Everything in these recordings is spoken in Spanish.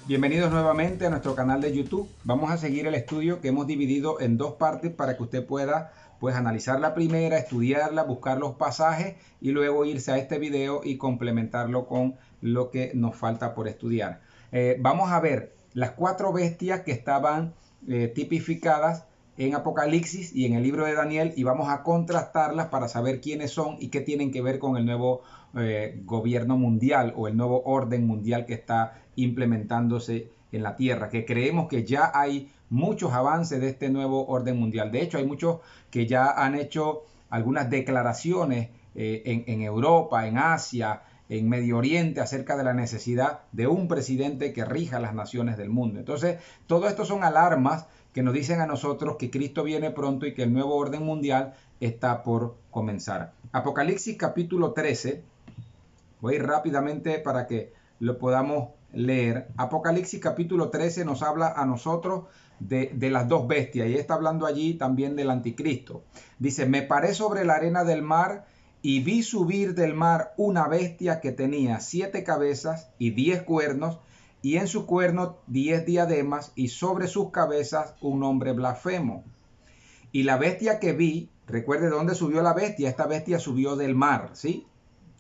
Bienvenidos nuevamente a nuestro canal de YouTube. Vamos a seguir el estudio que hemos dividido en dos partes para que usted pueda analizar la primera, estudiarla, buscar los pasajes y luego irse a este video y complementarlo con lo que nos falta por estudiar. Vamos a ver las cuatro bestias que estaban tipificadas en Apocalipsis y en el libro de Daniel, y vamos a contrastarlas para saber quiénes son y qué tienen que ver con el nuevo gobierno mundial o el nuevo orden mundial que está implementándose en la Tierra, que creemos que ya hay muchos avances de este nuevo orden mundial. De hecho, hay muchos que ya han hecho algunas declaraciones en Europa, en Asia, en Medio Oriente, acerca de la necesidad de un presidente que rija las naciones del mundo. Entonces, todo esto son alarmas que nos dicen a nosotros que Cristo viene pronto y que el nuevo orden mundial está por comenzar. Apocalipsis capítulo 13, voy a ir rápidamente para que lo podamos leer. Apocalipsis capítulo 13 nos habla a nosotros de las dos bestias, y está hablando allí también del anticristo. Dice: me paré sobre la arena del mar y vi subir del mar una bestia que tenía 7 cabezas y 10 cuernos, y en sus cuernos 10 diademas, y sobre sus cabezas un nombre blasfemo. Y la bestia que vi, recuerde de dónde subió la bestia. Esta bestia subió del mar, ¿sí?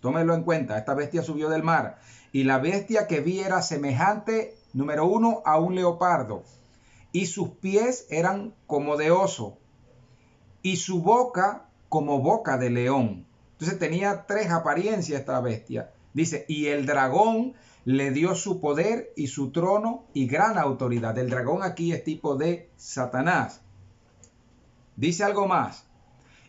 Tómenlo en cuenta, esta bestia subió del mar. Y la bestia que vi era semejante, número 1, a un leopardo, y sus pies eran como de oso, y su boca como boca de león. Entonces tenía 3 apariencias esta bestia. Dice: y el dragón le dio su poder y su trono y gran autoridad. El dragón aquí es tipo de Satanás. Dice algo más: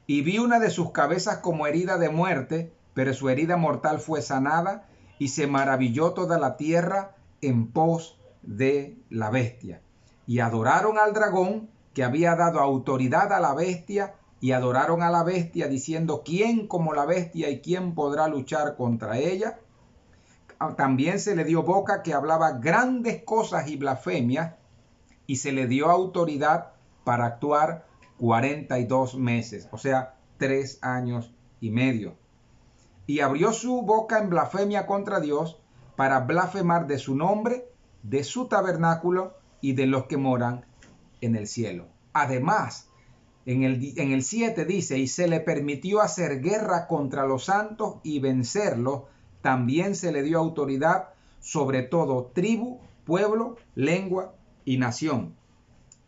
y vi una de sus cabezas como herida de muerte, pero su herida mortal fue sanada, y se maravilló toda la tierra en pos de la bestia. Y adoraron al dragón, que había dado autoridad a la bestia, y adoraron a la bestia, diciendo: ¿quién como la bestia y quién podrá luchar contra ella? También se le dio boca que hablaba grandes cosas y blasfemias, y se le dio autoridad para actuar 42 meses, o sea, 3 años y medio. Y abrió su boca en blasfemia contra Dios, para blasfemar de su nombre, de su tabernáculo y de los que moran en el cielo. Además, en el 7 dice: y se le permitió hacer guerra contra los santos y vencerlos. También se le dio autoridad sobre todo tribu, pueblo, lengua y nación.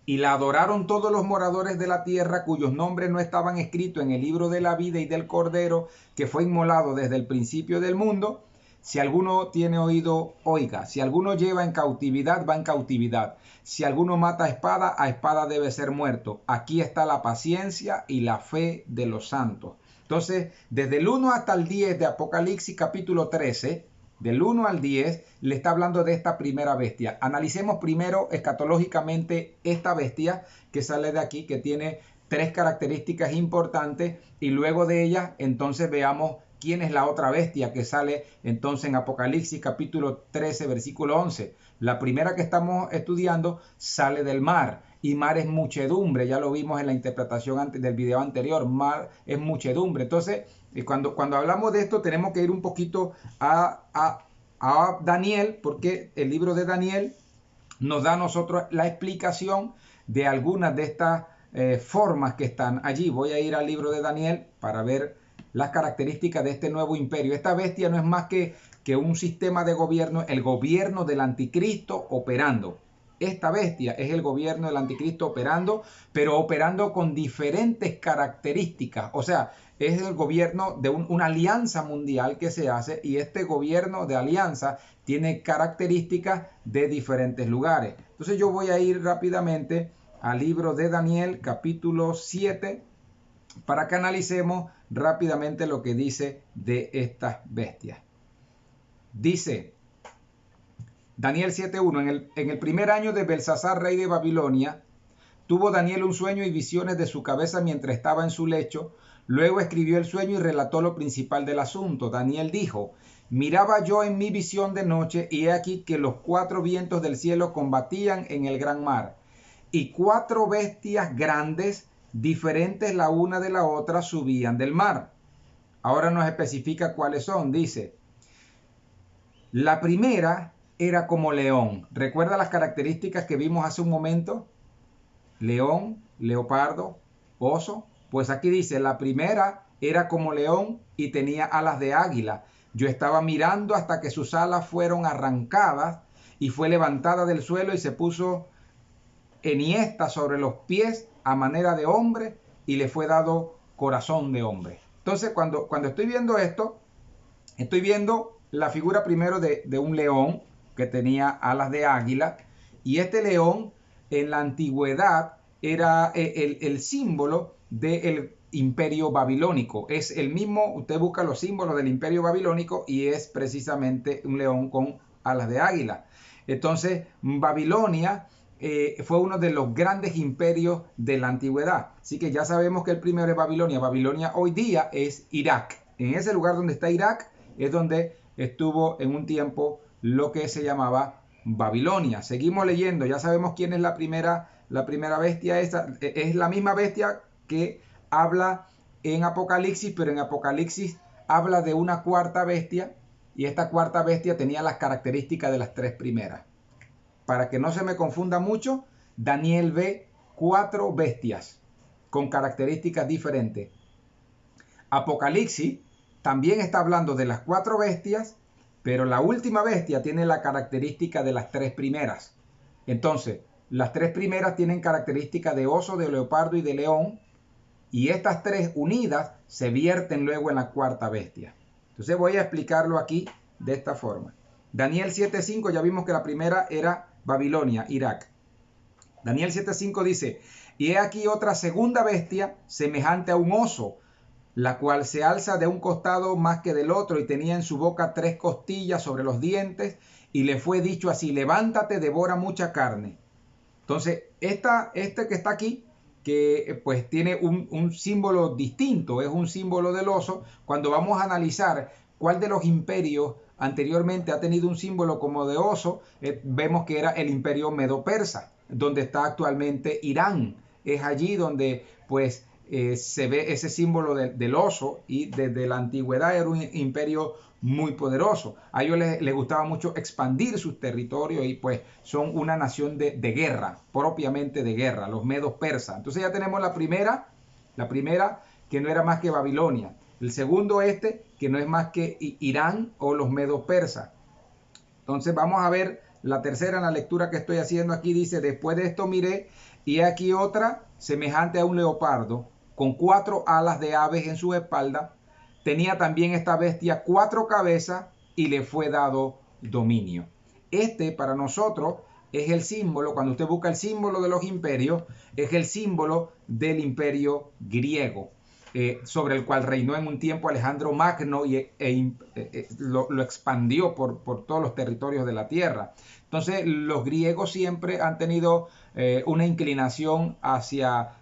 Y la adoraron todos los moradores de la tierra, cuyos nombres no estaban escritos en el libro de la vida y del Cordero, que fue inmolado desde el principio del mundo. Si alguno tiene oído, oiga. Si alguno lleva en cautividad, va en cautividad. Si alguno mata a espada debe ser muerto. Aquí está la paciencia y la fe de los santos. Entonces, desde el 1 hasta el 10 de Apocalipsis capítulo 13, del 1 al 10, le está hablando de esta primera bestia. Analicemos primero escatológicamente esta bestia que sale de aquí, que tiene 3 características importantes, y luego de ellas entonces veamos quién es la otra bestia que sale entonces en Apocalipsis capítulo 13 versículo 11. La primera que estamos estudiando sale del mar, y mar es muchedumbre. Ya lo vimos en la interpretación del video anterior. Mar es muchedumbre. Entonces, cuando hablamos de esto, tenemos que ir un poquito a Daniel, porque el libro de Daniel nos da a nosotros la explicación de algunas de estas formas que están allí. Voy a ir al libro de Daniel para ver las características de este nuevo imperio. Esta bestia no es más que un sistema de gobierno, el gobierno del anticristo operando. Esta bestia es el gobierno del anticristo operando, pero operando con diferentes características. O sea, es el gobierno de una alianza mundial que se hace, y este gobierno de alianza tiene características de diferentes lugares. Entonces yo voy a ir rápidamente al libro de Daniel capítulo 7 para que analicemos rápidamente lo que dice de estas bestias. Dice Daniel 7.1: en el primer año de Belsasar, rey de Babilonia, tuvo Daniel un sueño y visiones de su cabeza mientras estaba en su lecho. Luego escribió el sueño y relató lo principal del asunto. Daniel dijo: miraba yo en mi visión de noche, y he aquí que los 4 vientos del cielo combatían en el gran mar, y 4 bestias grandes, diferentes la una de la otra, subían del mar. Ahora nos especifica cuáles son. Dice: la primera era como león. ¿Recuerda las características que vimos hace un momento? León, leopardo, oso. Pues aquí dice, la primera era como león y tenía alas de águila. Yo estaba mirando hasta que sus alas fueron arrancadas y fue levantada del suelo y se puso enhiesta sobre los pies a manera de hombre y le fue dado corazón de hombre. Entonces, cuando estoy viendo esto, estoy viendo la figura primero de un león que tenía alas de águila, y este león en la antigüedad era el símbolo del imperio babilónico. Es el mismo, usted busca los símbolos del imperio babilónico y es precisamente un león con alas de águila. Entonces, Babilonia fue uno de los grandes imperios de la antigüedad. Así que ya sabemos que el primero es Babilonia. Babilonia hoy día es Irak. En ese lugar donde está Irak es donde estuvo en un tiempo lo que se llamaba Babilonia. Seguimos leyendo, ya sabemos quién es la primera bestia. Esta es la misma bestia que habla en Apocalipsis, pero en Apocalipsis habla de una cuarta bestia, y esta cuarta bestia tenía las características de las tres primeras. Para que no se me confunda mucho, Daniel ve 4 bestias con características diferentes. Apocalipsis también está hablando de las 4 bestias, pero la última bestia tiene la característica de las 3 primeras. Entonces, las 3 primeras tienen características de oso, de leopardo y de león, y estas 3 unidas se vierten luego en la cuarta bestia. Entonces voy a explicarlo aquí de esta forma. Daniel 7:5, ya vimos que la primera era Babilonia, Irak. Daniel 7:5 dice, y he aquí otra segunda bestia semejante a un oso, la cual se alza de un costado más que del otro, y tenía en su boca 3 costillas sobre los dientes, y le fue dicho así, levántate, devora mucha carne. Entonces, este que está aquí, que pues tiene un símbolo distinto, es un símbolo del oso. Cuando vamos a analizar cuál de los imperios anteriormente ha tenido un símbolo como de oso, vemos que era el imperio medo-persa, donde está actualmente Irán. Es allí donde pues se ve ese símbolo del oso, y desde la antigüedad era un imperio muy poderoso. A ellos les gustaba mucho expandir sus territorios, y pues son una nación de guerra, propiamente de guerra, los medos persas. Entonces ya tenemos la primera que no era más que Babilonia. El segundo que no es más que Irán o los medos persas. Entonces vamos a ver la tercera en la lectura que estoy haciendo aquí. Dice, después de esto miré, y aquí otra semejante a un leopardo, con 4 alas de aves en su espalda. Tenía también esta bestia 4 cabezas y le fue dado dominio. Para nosotros es el símbolo, cuando usted busca el símbolo de los imperios, es el símbolo del imperio griego, sobre el cual reinó en un tiempo Alejandro Magno, y lo expandió por todos los territorios de la tierra. Entonces los griegos siempre han tenido una inclinación hacia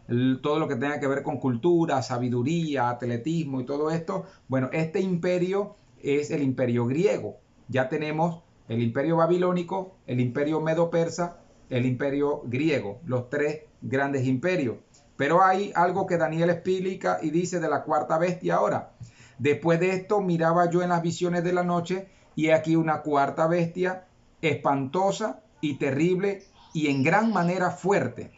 todo lo que tenga que ver con cultura, sabiduría, atletismo y todo esto. Bueno, este imperio es el imperio griego. Ya tenemos el imperio babilónico, el imperio medo-persa, el imperio griego, los 3 grandes imperios. Pero hay algo que Daniel explica y dice de la cuarta bestia ahora. Después de esto miraba yo en las visiones de la noche, y aquí una cuarta bestia, espantosa y terrible y en gran manera fuerte,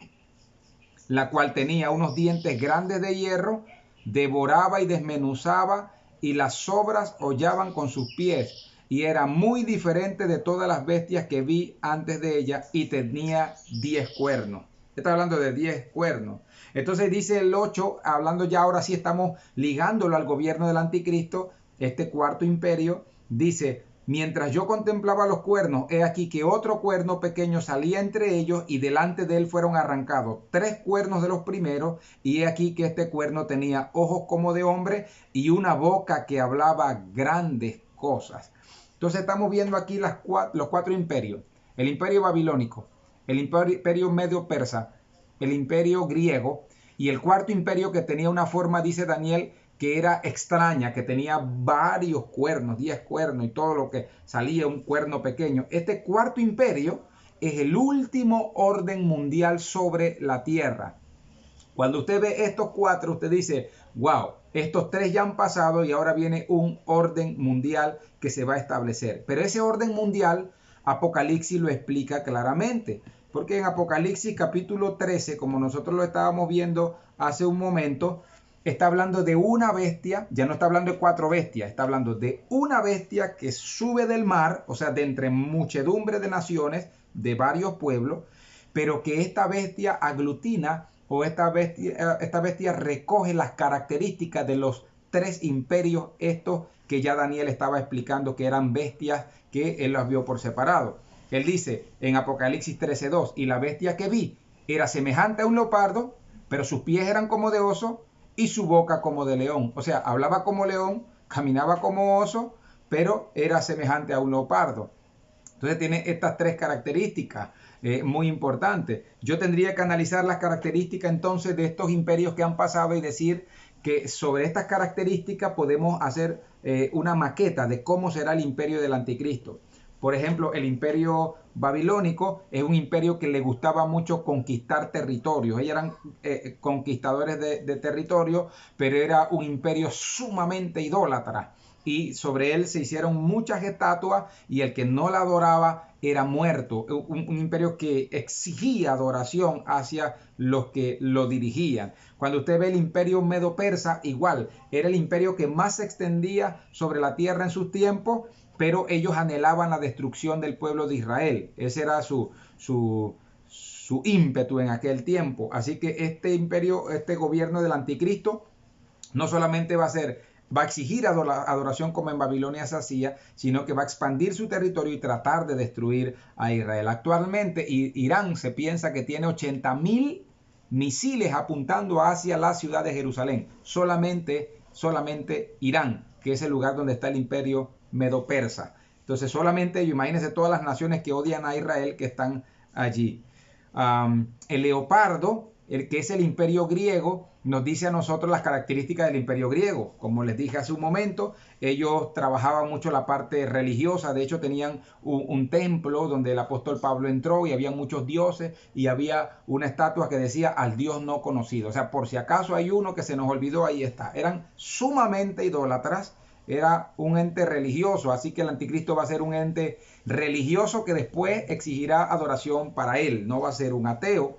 la cual tenía unos dientes grandes de hierro, devoraba y desmenuzaba, y las sobras hollaban con sus pies, y era muy diferente de todas las bestias que vi antes de ella, y tenía 10 cuernos. Está hablando de 10 cuernos. Entonces dice el 8, hablando ya ahora sí estamos ligándolo al gobierno del anticristo, este cuarto imperio, dice, mientras yo contemplaba los cuernos, he aquí que otro cuerno pequeño salía entre ellos, y delante de él fueron arrancados 3 cuernos de los primeros, y he aquí que este cuerno tenía ojos como de hombre y una boca que hablaba grandes cosas. Entonces estamos viendo aquí los 4 imperios: el imperio babilónico, el imperio medio persa, el imperio griego, y el cuarto imperio que tenía una forma, dice Daniel, que era extraña, que tenía varios cuernos, 10 cuernos, y todo lo que salía un cuerno pequeño. Este cuarto imperio es el último orden mundial sobre la tierra. Cuando usted ve estos 4, usted dice, wow, estos 3 ya han pasado y ahora viene un orden mundial que se va a establecer. Pero ese orden mundial, Apocalipsis lo explica claramente. Porque en Apocalipsis capítulo 13, como nosotros lo estábamos viendo hace un momento, está hablando de una bestia, ya no está hablando de 4 bestias, está hablando de una bestia que sube del mar, o sea, de entre muchedumbre de naciones, de varios pueblos, pero que esta bestia aglutina o esta bestia recoge las características de los 3 imperios estos que ya Daniel estaba explicando que eran bestias que él las vio por separado. Él dice en Apocalipsis 13:2, y la bestia que vi era semejante a un leopardo, pero sus pies eran como de oso y su boca como de león. O sea, hablaba como león, caminaba como oso, pero era semejante a un leopardo. Entonces tiene estas 3 características muy importantes. Yo tendría que analizar las características entonces de estos imperios que han pasado y decir que sobre estas características podemos hacer una maqueta de cómo será el imperio del anticristo. Por ejemplo, el imperio babilónico es un imperio que le gustaba mucho conquistar territorios. Ellos eran conquistadores de territorio, pero era un imperio sumamente idólatra. Y sobre él se hicieron muchas estatuas y el que no la adoraba era muerto. Un imperio que exigía adoración hacia los que lo dirigían. Cuando usted ve el imperio medo-persa, igual, era el imperio que más se extendía sobre la tierra en sus tiempos, pero ellos anhelaban la destrucción del pueblo de Israel. Ese era su ímpetu en aquel tiempo. Así que este imperio, este gobierno del anticristo, no solamente va a exigir adoración como en Babilonia se hacía, sino que va a expandir su territorio y tratar de destruir a Israel. Actualmente Irán se piensa que tiene 80.000 misiles apuntando hacia la ciudad de Jerusalén. Solamente Irán, que es el lugar donde está el imperio medo-persa. Entonces solamente ellos, imagínense todas las naciones que odian a Israel que están allí. El leopardo, el que es el imperio griego, nos dice a nosotros las características del imperio griego. Como les dije hace un momento, ellos trabajaban mucho la parte religiosa. De hecho tenían un templo donde el apóstol Pablo entró y había muchos dioses y había una estatua que decía al Dios no conocido. O sea, por si acaso hay uno que se nos olvidó, ahí está. Eran sumamente idólatras. Era un ente religioso, así que el anticristo va a ser un ente religioso que después exigirá adoración para él, no va a ser un ateo.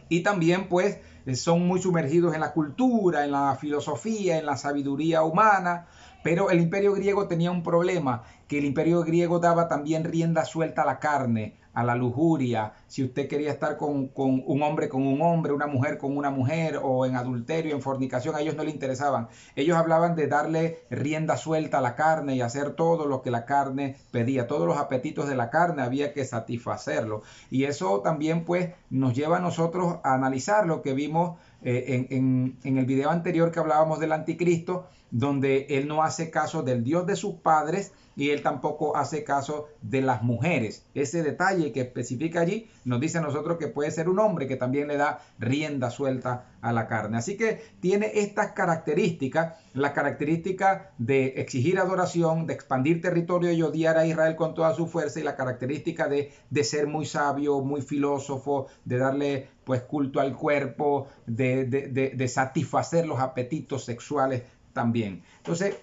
Y también pues son muy sumergidos en la cultura, en la filosofía, en la sabiduría humana. Pero el imperio griego tenía un problema, que el imperio griego daba también rienda suelta a la carne, a la lujuria. Si usted quería estar con un hombre, una mujer con una mujer, o en adulterio, en fornicación, a ellos no les interesaban. Ellos hablaban de darle rienda suelta a la carne y hacer todo lo que la carne pedía. Todos los apetitos de la carne había que satisfacerlo. Y eso también pues nos lleva a nosotros a analizar lo que vimos en el video anterior que hablábamos del anticristo, donde él no hace caso del Dios de sus padres y él tampoco hace caso de las mujeres. Ese detalle que especifica allí nos dice a nosotros que puede ser un hombre que también le da rienda suelta a la carne. Así que tiene estas características, la característica de exigir adoración, de expandir territorio y odiar a Israel con toda su fuerza, y la característica de ser muy sabio, muy filósofo, de darle pues culto al cuerpo, de satisfacer los apetitos sexuales también. Entonces,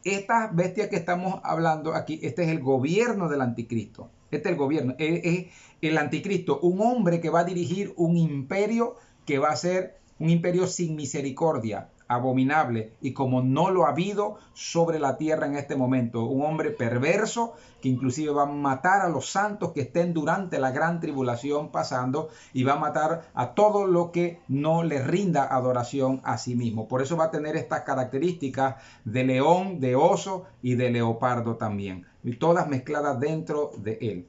estas bestias que estamos hablando aquí, este es el gobierno del anticristo. Este es el gobierno. Es el anticristo, un hombre que va a dirigir un imperio que va a ser un imperio sin misericordia, abominable, y como no lo ha habido sobre la tierra en este momento. Un hombre perverso que inclusive va a matar a los santos que estén durante la gran tribulación pasando, y va a matar a todo lo que no le rinda adoración a sí mismo. Por eso va a tener estas características de león, de oso y de leopardo también, y todas mezcladas dentro de él.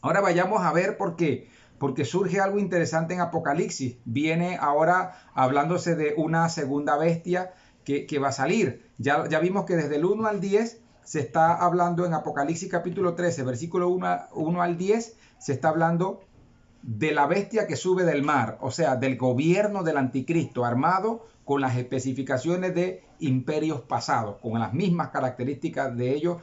Ahora vayamos a ver por qué. Porque surge algo interesante en Apocalipsis. Viene ahora hablándose de una segunda bestia que va a salir. Ya vimos que desde el 1 al 10 se está hablando en Apocalipsis capítulo 13, versículo 1 al 10, se está hablando de la bestia que sube del mar, o sea, del gobierno del anticristo armado con las especificaciones de imperios pasados, con las mismas características de ellos.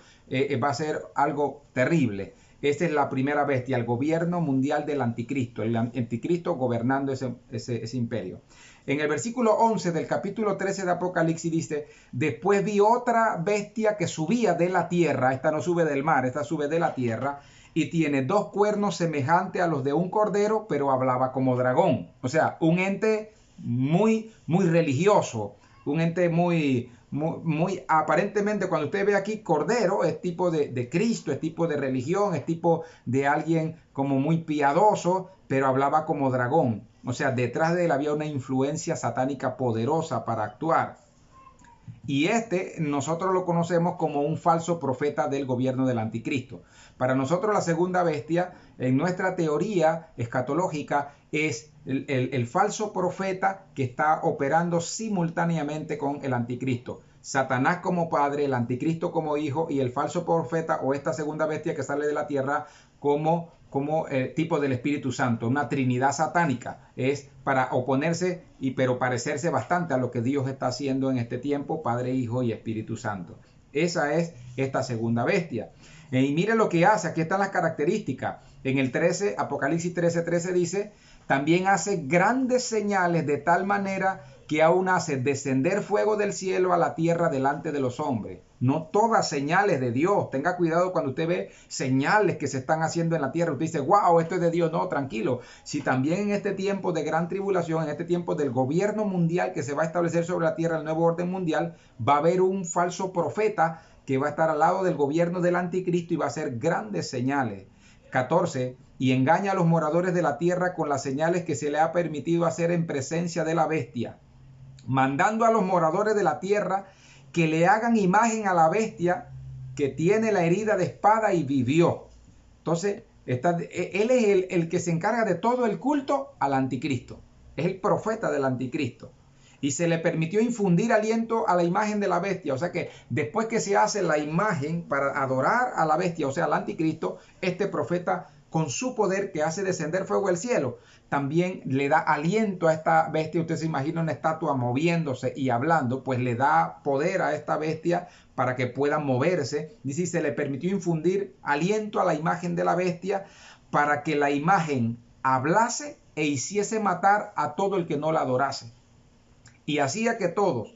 Va a ser algo terrible. Esta es la primera bestia, el gobierno mundial del anticristo, el anticristo gobernando ese imperio. En el versículo 11 del capítulo 13 de Apocalipsis dice, después vi otra bestia que subía de la tierra, esta no sube del mar, esta sube de la tierra, y tiene dos cuernos semejantes a los de un cordero, pero hablaba como dragón. O sea, un ente muy religioso, un ente muy aparentemente, cuando usted ve aquí cordero, es tipo de Cristo, es tipo de religión, es tipo de alguien como muy piadoso, pero hablaba como dragón. O sea, detrás de él había una influencia satánica poderosa para actuar. Y nosotros lo conocemos como un falso profeta del gobierno del anticristo. Para nosotros la segunda bestia, en nuestra teoría escatológica, es el falso profeta que está operando simultáneamente con el anticristo. Satanás como padre, el anticristo como hijo y el falso profeta o esta segunda bestia que sale de la tierra como tipo del Espíritu Santo, una trinidad satánica, es para oponerse pero parecerse bastante a lo que Dios está haciendo en este tiempo, Padre, Hijo y Espíritu Santo. Esa es esta segunda bestia. Y mire lo que hace, aquí están las características. En el 13, Apocalipsis 13:13 dice, también hace grandes señales de tal manera que aún hace descender fuego del cielo a la tierra delante de los hombres. No todas señales de Dios. Tenga cuidado cuando usted ve señales que se están haciendo en la tierra. Usted dice, wow, esto es de Dios. No, tranquilo. Si también en este tiempo de gran tribulación, en este tiempo del gobierno mundial que se va a establecer sobre la tierra, el nuevo orden mundial, va a haber un falso profeta que va a estar al lado del gobierno del anticristo y va a hacer grandes señales. 14. Y engaña a los moradores de la tierra con las señales que se le ha permitido hacer en presencia de la bestia, mandando a los moradores de la tierra que le hagan imagen a la bestia que tiene la herida de espada y vivió. Entonces, él es el que se encarga de todo el culto al anticristo. Es el profeta del anticristo. Y se le permitió infundir aliento a la imagen de la bestia. O sea que después que se hace la imagen para adorar a la bestia, o sea, al anticristo, este profeta, con su poder que hace descender fuego del cielo, también le da aliento a esta bestia. Usted se imagina una estatua moviéndose y hablando, pues le da poder a esta bestia para que pueda moverse. Dice, se le permitió infundir aliento a la imagen de la bestia para que la imagen hablase e hiciese matar a todo el que no la adorase. Y hacía que todos,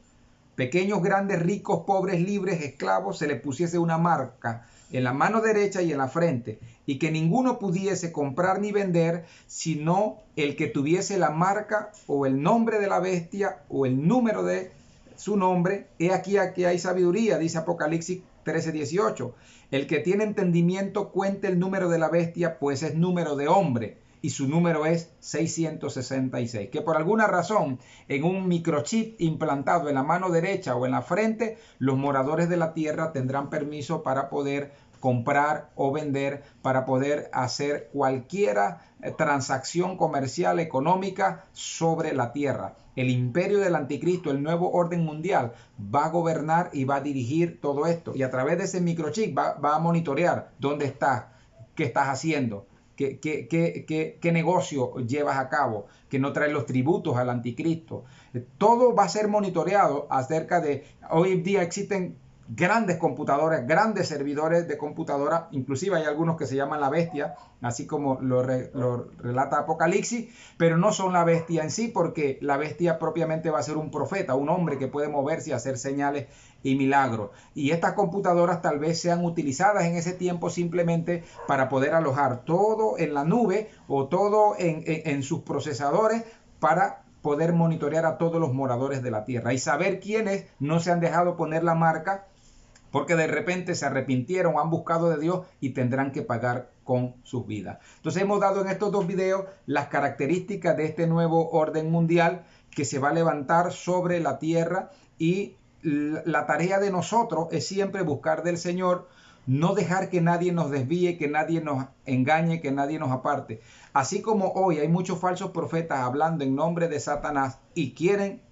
pequeños, grandes, ricos, pobres, libres, esclavos, se les pusiese una marca en la mano derecha y en la frente, y que ninguno pudiese comprar ni vender, sino el que tuviese la marca o el nombre de la bestia o el número de su nombre. He aquí hay sabiduría, dice Apocalipsis 13:18. El que tiene entendimiento cuente el número de la bestia, pues es número de hombre, y su número es 666, que por alguna razón en un microchip implantado en la mano derecha o en la frente, los moradores de la tierra tendrán permiso para poder comprar o vender, para poder hacer cualquier transacción comercial, económica sobre la tierra. El imperio del anticristo, el nuevo orden mundial, va a gobernar y va a dirigir todo esto. Y a través de ese microchip va a monitorear dónde estás, qué estás haciendo, ¿Qué negocio llevas a cabo? Que no traes los tributos al anticristo. Todo va a ser monitoreado acerca de... Hoy en día existen grandes computadoras, grandes servidores de computadora, inclusive hay algunos que se llaman la bestia, así como lo relata Apocalipsis, pero no son la bestia en sí, porque la bestia propiamente va a ser un profeta, un hombre que puede moverse y hacer señales y milagros. Y estas computadoras tal vez sean utilizadas en ese tiempo simplemente para poder alojar todo en la nube o todo en sus procesadores para poder monitorear a todos los moradores de la tierra y saber quiénes no se han dejado poner la marca porque de repente se arrepintieron, han buscado de Dios y tendrán que pagar con sus vidas. Entonces hemos dado en estos dos videos las características de este nuevo orden mundial que se va a levantar sobre la tierra, y la tarea de nosotros es siempre buscar del Señor, no dejar que nadie nos desvíe, que nadie nos engañe, que nadie nos aparte. Así como hoy hay muchos falsos profetas hablando en nombre de Satanás y quieren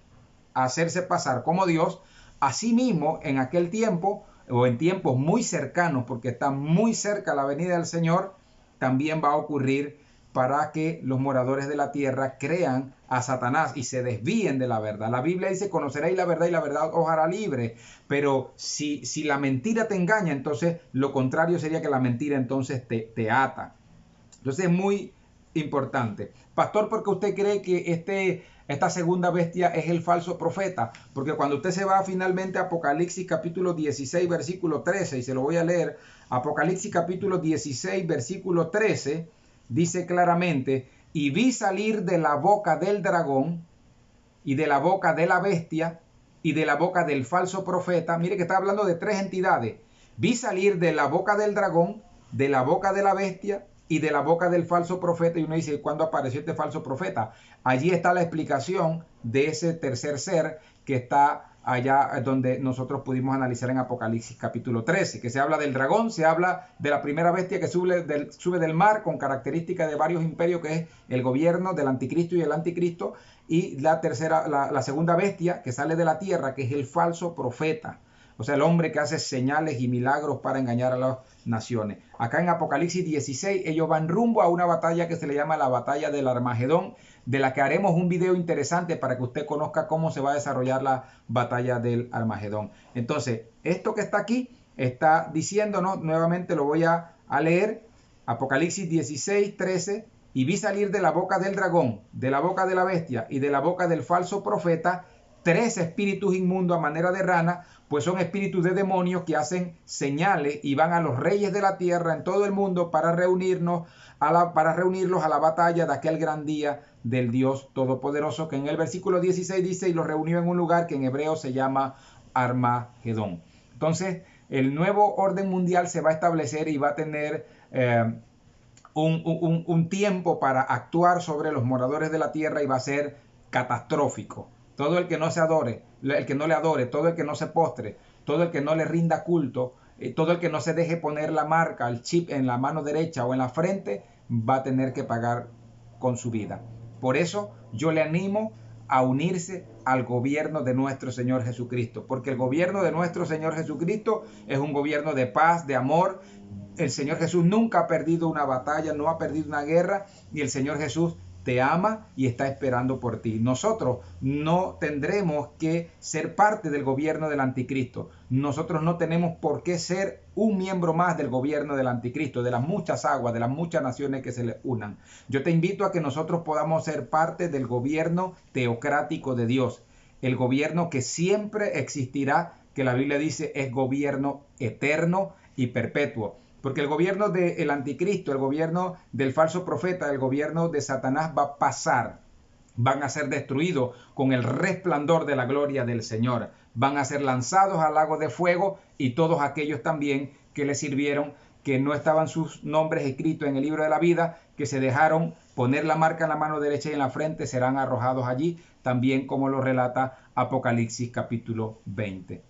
hacerse pasar como Dios, asimismo en aquel tiempo o en tiempos muy cercanos, porque está muy cerca la venida del Señor, también va a ocurrir para que los moradores de la tierra crean a Satanás y se desvíen de la verdad. La Biblia dice, conoceréis la verdad y la verdad os hará libre. Pero si la mentira te engaña, entonces lo contrario sería que la mentira entonces te ata. Entonces es muy importante. Pastor, ¿por qué usted cree que Esta segunda bestia es el falso profeta, porque cuando usted se va finalmente a Apocalipsis capítulo 16, versículo 13, y se lo voy a leer, Apocalipsis capítulo 16, versículo 13, dice claramente, y vi salir de la boca del dragón, y de la boca de la bestia, y de la boca del falso profeta. Mire que está hablando de tres entidades. Vi salir de la boca del dragón, de la boca de la bestia y de la boca del falso profeta. Y uno dice, ¿cuándo apareció este falso profeta? Allí está la explicación de ese tercer ser que está allá donde nosotros pudimos analizar en Apocalipsis capítulo 13, que se habla del dragón, se habla de la primera bestia que sube del mar con características de varios imperios, que es el gobierno del anticristo y el anticristo, y la segunda bestia que sale de la tierra, que es el falso profeta, o sea, el hombre que hace señales y milagros para engañar a las naciones. Acá en Apocalipsis 16 ellos van rumbo a una batalla que se le llama la batalla del Armagedón, de la que haremos un video interesante para que usted conozca cómo se va a desarrollar la batalla del Armagedón. Entonces, esto que está aquí está diciéndonos, nuevamente lo voy a leer, Apocalipsis 16, 13, y vi salir de la boca del dragón, de la boca de la bestia y de la boca del falso profeta, tres espíritus inmundos a manera de rana, pues son espíritus de demonios que hacen señales y van a los reyes de la tierra en todo el mundo para reunirlos a la batalla de aquel gran día del Dios Todopoderoso, que en el versículo 16 dice, y los reunió en un lugar que en hebreo se llama Armagedón. Entonces, el nuevo orden mundial se va a establecer y va a tener un tiempo para actuar sobre los moradores de la tierra y va a ser catastrófico. Todo el que no se adore, el que no le adore, todo el que no se postre, todo el que no le rinda culto, todo el que no se deje poner la marca, el chip en la mano derecha o en la frente, va a tener que pagar con su vida. Por eso yo le animo a unirse al gobierno de nuestro Señor Jesucristo, porque el gobierno de nuestro Señor Jesucristo es un gobierno de paz, de amor. El Señor Jesús nunca ha perdido una batalla, no ha perdido una guerra, y el Señor Jesús te ama y está esperando por ti. Nosotros no tendremos que ser parte del gobierno del anticristo. Nosotros no tenemos por qué ser un miembro más del gobierno del anticristo, de las muchas aguas, de las muchas naciones que se le unan. Yo te invito a que nosotros podamos ser parte del gobierno teocrático de Dios, el gobierno que siempre existirá, que la Biblia dice es gobierno eterno y perpetuo. Porque el gobierno del anticristo, el gobierno del falso profeta, el gobierno de Satanás va a pasar. Van a ser destruidos con el resplandor de la gloria del Señor. Van a ser lanzados al lago de fuego, y todos aquellos también que le sirvieron, que no estaban sus nombres escritos en el libro de la vida, que se dejaron poner la marca en la mano derecha y en la frente, serán arrojados allí, también como lo relata Apocalipsis capítulo 20.